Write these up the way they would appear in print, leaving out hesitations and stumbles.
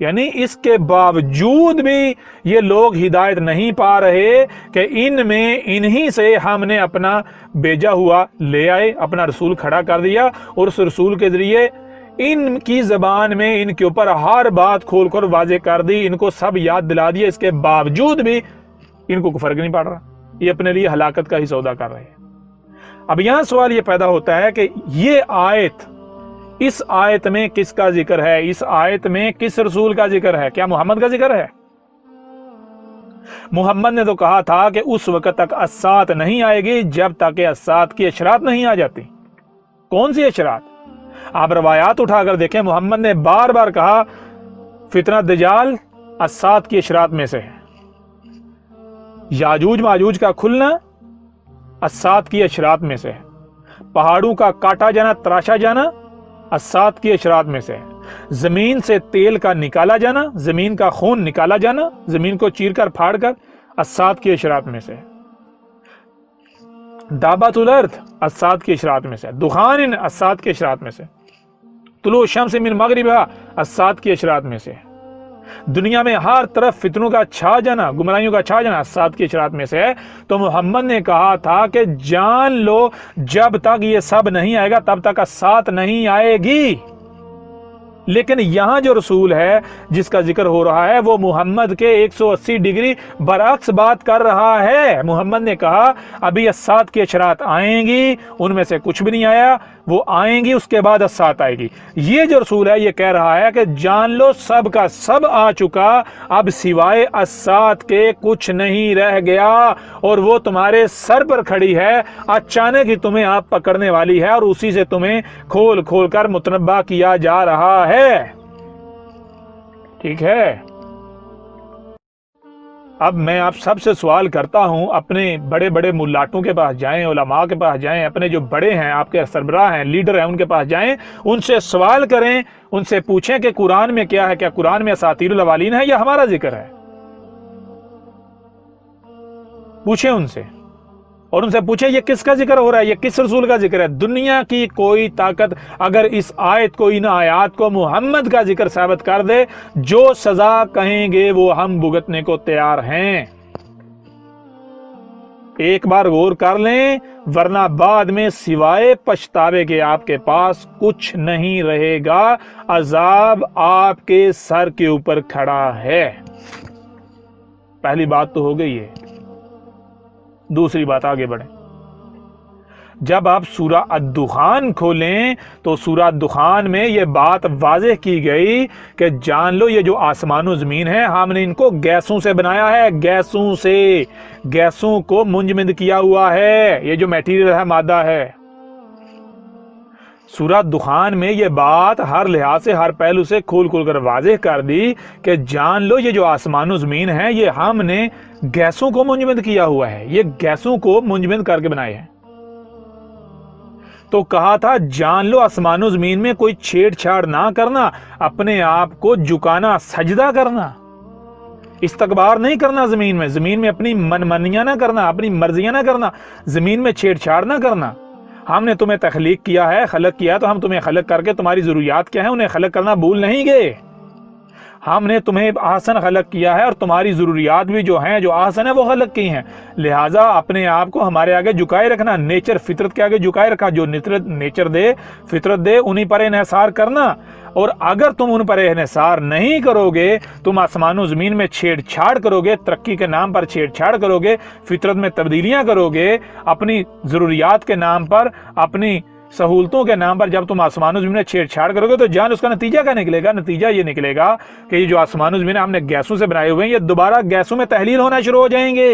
یعنی اس کے باوجود بھی یہ لوگ ہدایت نہیں پا رہے کہ ان میں انہی سے ہم نے اپنا بھیجا ہوا لے آئے، اپنا رسول کھڑا کر دیا، اور اس رسول کے ذریعے ان کی زبان میں ان کے اوپر ہر بات کھول کر واضح کر دی، ان کو سب یاد دلا دیا، اس کے باوجود بھی ان کو فرق نہیں پڑ رہا، یہ اپنے لیے ہلاکت کا ہی سودا کر رہے ہیں۔ اب یہاں سوال یہ پیدا ہوتا ہے کہ یہ آیت، اس آیت میں کس کا ذکر ہے؟ اس آیت میں کس رسول کا ذکر ہے؟ کیا محمد کا ذکر ہے؟ محمد نے تو کہا تھا کہ اس وقت تک الساعۃ نہیں آئے گی جب تک کہ الساعۃ کی اشراط نہیں آ جاتی۔ کون سی اشراط؟ آپ روایات اٹھا کر دیکھیں، محمد نے بار بار کہا فتنہ دجال الساعۃ کی اشراط میں سے ہے، یاجوج ماجوج کا کھلنا الساعۃ کی اشراط میں سے ہے، پہاڑوں کا کاٹا جانا، تراشا جانا الساعۃ کی اشراط میں سے ہے، زمین سے تیل کا نکالا جانا، زمین کا خون نکالا جانا، زمین کو چیر کر پھاڑ کر الساعۃ کی اشراط میں سے ہے، دابۃ الارض الساعۃ کی اشراط میں سے، دخان الساعۃ کی اشراط میں سے، طلوع الشمس من مغربہا الساعۃ کی اشراط میں سے، دنیا میں ہر طرف فتنوں کا چھا جانا، گمراہیوں کا چھا جانا الساعۃ کی اشراط میں سے ہے۔ تو محمد نے کہا تھا کہ جان لو جب تک یہ سب نہیں آئے گا تب تک الساعۃ نہیں آئے گی۔ لیکن یہاں جو رسول ہے جس کا ذکر ہو رہا ہے وہ محمد کے 180 ڈگری برعکس بات کر رہا ہے۔ محمد نے کہا ابھی الساعۃ کی اشراط آئیں گی، ان میں سے کچھ بھی نہیں آیا، وہ آئیں گی، اس کے بعد الساعۃ آئے گی۔ یہ جو رسول ہے یہ کہہ رہا ہے کہ جان لو سب کا سب آ چکا، اب سوائے الساعۃ کے کچھ نہیں رہ گیا، اور وہ تمہارے سر پر کھڑی ہے، اچانک ہی تمہیں آپ پکڑنے والی ہے، اور اسی سے تمہیں کھول کھول کر متنبہ کیا جا رہا ہے۔ ٹھیک ہے، اب میں آپ سب سے سوال کرتا ہوں، اپنے بڑے بڑے ملاٹوں کے پاس جائیں، علماء کے پاس جائیں، اپنے جو بڑے ہیں، آپ کے سربراہ ہیں، لیڈر ہیں، ان کے پاس جائیں، ان سے سوال کریں، ان سے پوچھیں کہ قرآن میں کیا ہے، کیا قرآن میں اساطیر الاولین ہے یا ہمارا ذکر ہے؟ پوچھیں ان سے، اور ان سے پوچھیں یہ کس کا ذکر ہو رہا ہے، یہ کس رسول کا ذکر ہے؟ دنیا کی کوئی طاقت اگر اس آیت کو، ان آیات کو محمد کا ذکر ثابت کر دے، جو سزا کہیں گے وہ ہم بھگتنے کو تیار ہیں۔ ایک بار غور کر لیں، ورنہ بعد میں سوائے پچھتاوے کے آپ کے پاس کچھ نہیں رہے گا، عذاب آپ کے سر کے اوپر کھڑا ہے۔ پہلی بات تو ہو گئی ہے۔ دوسری بات، آگے بڑھیں۔ جب آپ سورہ الدخان کھولیں تو سورہ الدخان میں یہ بات واضح کی گئی کہ جان لو یہ جو آسمان و زمین ہے ہم نے ان کو گیسوں سے بنایا ہے، گیسوں سے، گیسوں کو منجمد کیا ہوا ہے، یہ جو میٹیریل ہے، مادہ ہے۔ سورہ دخان میں یہ بات ہر لحاظ سے، ہر پہلو سے کھول کھول کر واضح کر دی کہ جان لو یہ جو آسمان و زمین ہے یہ ہم نے گیسوں کو منجمد کیا ہوا ہے، یہ گیسوں کو منجمد کر کے بنائے ہیں۔ تو کہا تھا جان لو آسمان و زمین میں کوئی چھیڑ چھاڑ نہ کرنا، اپنے آپ کو جھکانا، سجدہ کرنا، استکبار نہیں کرنا، زمین میں اپنی منمانیاں نہ کرنا، اپنی مرضیاں نہ کرنا، زمین میں چھیڑ چھاڑ نہ کرنا۔ ہم نے تمہیں تخلیق کیا ہے، خلق کیا ہے، تو ہم تمہیں خلق کر کے تمہاری ضروریات کیا ہیں انہیں خلق کرنا بھول نہیں گئے۔ ہم نے تمہیں احسن خلق کیا ہے اور تمہاری ضروریات بھی جو ہیں، جو احسن ہے، وہ خلق کی ہیں، لہٰذا اپنے آپ کو ہمارے آگے جھکائے رکھنا، نیچر فطرت کے آگے جھکائے رکھا، جو نیچر دے، فطرت دے، انہی پر انحصار کرنا۔ اور اگر تم ان پر انحصار نہیں کرو گے، تم آسمان و زمین میں چھیڑ چھاڑ کرو گے، ترقی کے نام پر چھیڑ چھاڑ کرو گے، فطرت میں تبدیلیاں کرو گے، اپنی ضروریات کے نام پر، اپنی سہولتوں کے نام پر جب تم آسمان و زمین میں چھیڑ چھاڑ کرو گے تو جان اس کا نتیجہ کیا نکلے گا؟ نتیجہ یہ نکلے گا کہ یہ جو آسمان و زمین ہم نے گیسوں سے بنائے ہوئے ہیں یہ دوبارہ گیسوں میں تحلیل ہونا شروع ہو جائیں گے۔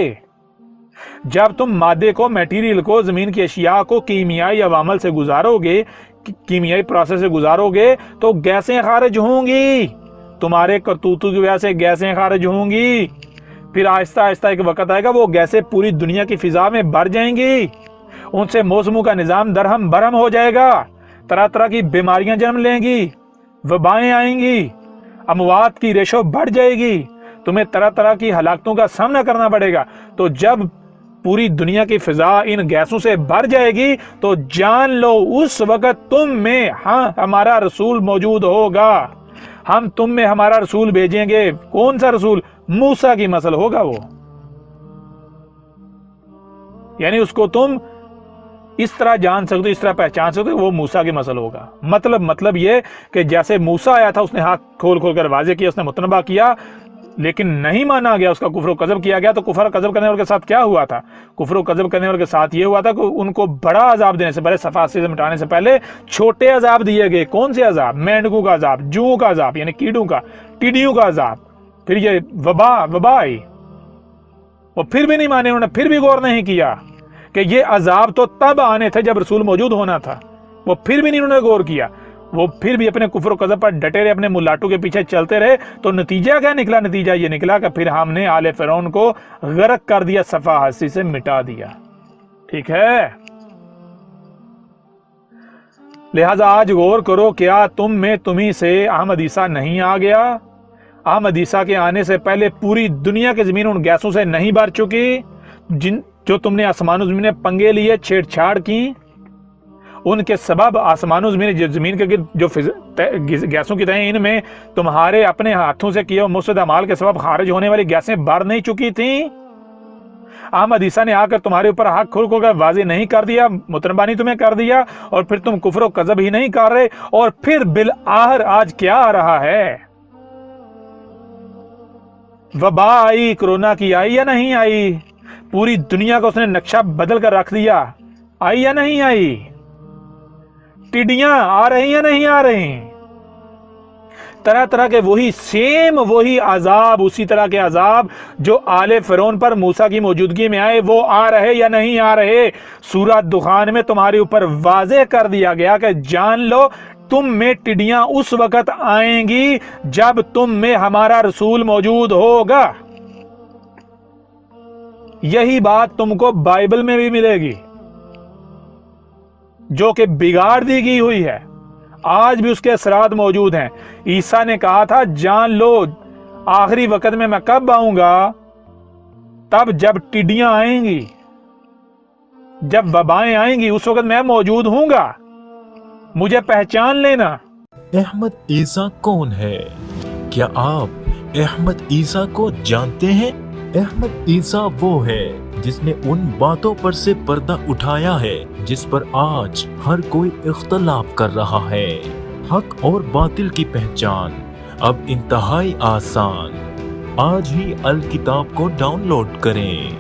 جب تم مادے کو، میٹیریل کو، زمین کی اشیاء کو کیمیائی عوامل سے گزارو گے، کیمیائی پروسیس سے گزارو گے تو گیسیں خارج ہوں گی، تمہارے کرتوتوں کی وجہ سے گیسیں خارج ہوں گی، پھر آہستہ آہستہ ایک وقت آئے گا وہ گیسیں پوری دنیا کی فضا میں بھر جائیں گی، ان سے موسموں کا نظام درہم برہم ہو جائے گا، طرح طرح کی بیماریاں جنم لیں گی، وبائیں آئیں گی، اموات کی ریشو بڑھ جائے گی، تمہیں طرح طرح کی ہلاکتوں کا سامنا کرنا پڑے گا۔ تو جب پوری دنیا کی فضا ان گیسوں سے بھر جائے گی تو جان لو اس وقت تم میں ہمارا رسول موجود ہوگا، ہم تم میں ہمارا رسول بھیجیں گے. کون سا رسول؟ موسیٰ کی مثل ہوگا وہ. یعنی اس کو تم اس طرح جان سکتے ہو، اس طرح پہچان سکتے ہو، وہ موسیٰ کی مثل ہوگا. مطلب یہ کہ جیسے موسیٰ آیا تھا، اس نے ہاتھ کھول کر واضح کیا، اس نے متنبہ کیا، لیکن نہیں مانا گیا، اس کا کفر و کذب کیا گیا. تو کفر و کذب کرنے والے کے ساتھ کیا ہوا تھا؟ کفر و کذب کرنے والے کے ساتھ یہ ہوا تھا کہ ان کو بڑا عذاب دینے سے پہلے، صفحات سے مٹانے سے پہلے چھوٹے عذاب دیے گئے. کون سے عذاب؟ مینڈکوں کا عذاب، جوؤں کا عذاب یعنی کیڑوں کا، ٹڈیوں کا عذاب. پھر یہ وبا آئی، وہ پھر بھی نہیں مانے، انہوں نے پھر بھی غور نہیں کیا کہ یہ عذاب تو تب آنے تھے جب رسول موجود ہونا تھا. وہ پھر بھی نہیں انہوں نے غور کیا، وہ پھر بھی اپنے کفر و کذب پر ڈٹے رہے، اپنے ملاٹوں کے پیچھے چلتے رہے. تو نتیجہ کیا نکلا؟ نتیجہ یہ نکلا کہ پھر ہم نے آل فرعون کو غرق کر دیا، صفحہ ہستی سے مٹا دیا. ٹھیک ہے، لہذا آج غور کرو، کیا تم میں تمہیں سے احمد عیسیٰ نہیں آ گیا؟ احمد عیسیٰ کے آنے سے پہلے پوری دنیا کی زمین ان گیسوں سے نہیں بھر چکی جو تم نے آسمان و زمین پنگے لیے، چھیڑ چھاڑ کی؟ ان کے سبب آسمان و زمین کے جو گیسوں کی تہیں، ان میں تمہارے اپنے ہاتھوں سے کیے مفسد اعمال کے سبب خارج ہونے والی گیسیں بھر نہیں چکی تھیں؟ احمد عیسیٰ نے آ کر تمہارے اوپر حق کھول کر واضح نہیں کر دیا، متنبہ نہیں تمہیں کر دیا، اور پھر تم کفر و کذب ہی نہیں کر رہے. اور پھر بالآخر آج کیا آ رہا ہے؟ وبا آئی، کرونا کی آئی یا نہیں آئی؟ پوری دنیا کا اس نے نقشہ بدل کر رکھ دیا. آئی یا نہیں آئی؟ ٹڈیاں آ رہی یا نہیں آ رہی؟ طرح طرح کے وہی عذاب، اسی طرح کے عذاب جو آل فرعون پر موسیٰ کی موجودگی میں آئے، وہ آ رہے یا نہیں آ رہے؟ سورہ دخان میں تمہارے اوپر واضح کر دیا گیا کہ جان لو، تم میں ٹڈیاں اس وقت آئیں گی جب تم میں ہمارا رسول موجود ہوگا. یہی بات تم کو بائبل میں بھی ملے گی، جو کہ بگاڑ دی گئی ہوئی ہے. آج بھی اس کے اثرات موجود ہیں. عیسیٰ نے کہا تھا، جان لو آخری وقت میں کب آؤں گا؟ تب جب ٹڈیاں آئیں گی، جب وبائیں آئیں گی، اس وقت میں موجود ہوں گا. مجھے پہچان لینا. احمد عیسیٰ کون ہے؟ کیا آپ احمد عیسیٰ کو جانتے ہیں؟ احمد عیسیٰ وہ ہے جس نے ان باتوں پر سے پردہ اٹھایا ہے جس پر آج ہر کوئی اختلاف کر رہا ہے. حق اور باطل کی پہچان اب انتہائی آسان. آج ہی الکتاب کو ڈاؤن لوڈ کریں.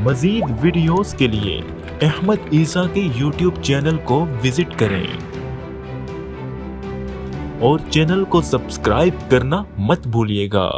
مزید ویڈیوز کے لیے احمد عیسیٰ کے یوٹیوب چینل کو وزٹ کریں اور چینل کو سبسکرائب کرنا مت بھولیے گا.